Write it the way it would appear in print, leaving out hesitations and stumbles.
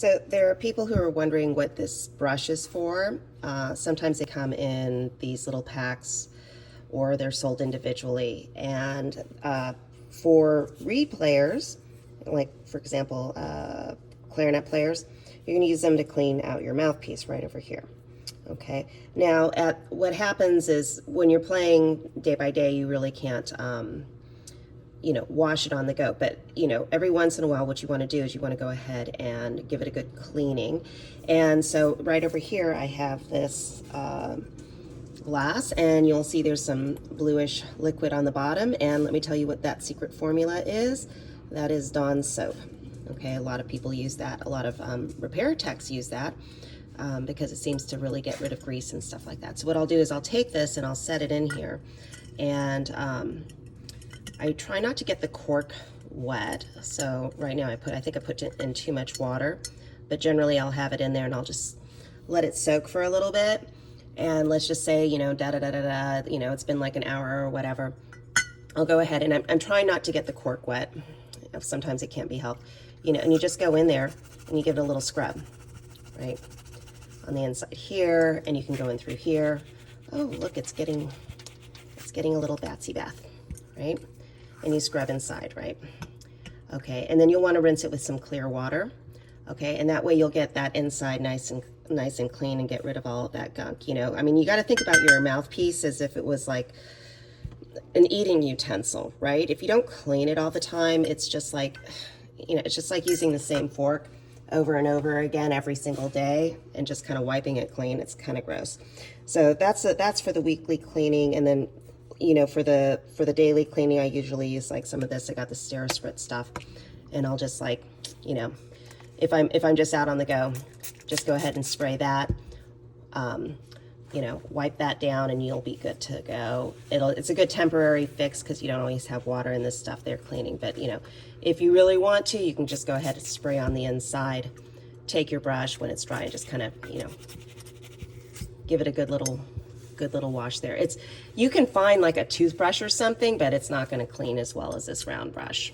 So there are people who are wondering what this brush is for. Sometimes they come in these little packs or they're sold individually. And for reed players, like for example, clarinet players, you're going to use them to clean out your mouthpiece right over here. Okay, now what happens is when you're playing day by day, you really can't you know, wash it on the go. But, you know, every once in a while, what you want to do is you want to go ahead and give it a good cleaning. And so right over here, I have this glass, and you'll see there's some bluish liquid on the bottom. And let me tell you what that secret formula is. That is Dawn soap. Okay, a lot of people use that. A lot of repair techs use that because it seems to really get rid of grease and stuff like that. So what I'll do is I'll take this and I'll set it in here. And I try not to get the cork wet. So right now I think I put it in too much water, but generally I'll have it in there and I'll just let it soak for a little bit. And let's just say, you know, you know, it's been like an hour or whatever. I'll go ahead and I'm trying not to get the cork wet. Sometimes it can't be helped, you know, and you just go in there and you give it a little scrub, right? On the inside here, and you can go in through here. Oh, look, it's getting a little batsy bath, right? And you scrub inside, right? Okay, and then you'll want to rinse it with some clear water, okay? And that way you'll get that inside nice and clean and get rid of all of that gunk, you know? I mean, you got to think about your mouthpiece as if it was like an eating utensil, right? If you don't clean it all the time, it's just like, you know, it's just like using the same fork over and over again every single day and just kind of wiping it clean. It's kind of gross. So that's for the weekly cleaning. And then, you know, for the daily cleaning, I usually use like some of this. I got the Sterisprit stuff, and I'll just like, you know, if I'm just out on the go, just go ahead and spray that. You know, wipe that down, and you'll be good to go. It's a good temporary fix because you don't always have water in this stuff they're cleaning. But you know, if you really want to, you can just go ahead and spray on the inside. Take your brush when it's dry and just kind of, you know, give it a good little wash there. You can find like a toothbrush or something, but it's not going to clean as well as this round brush.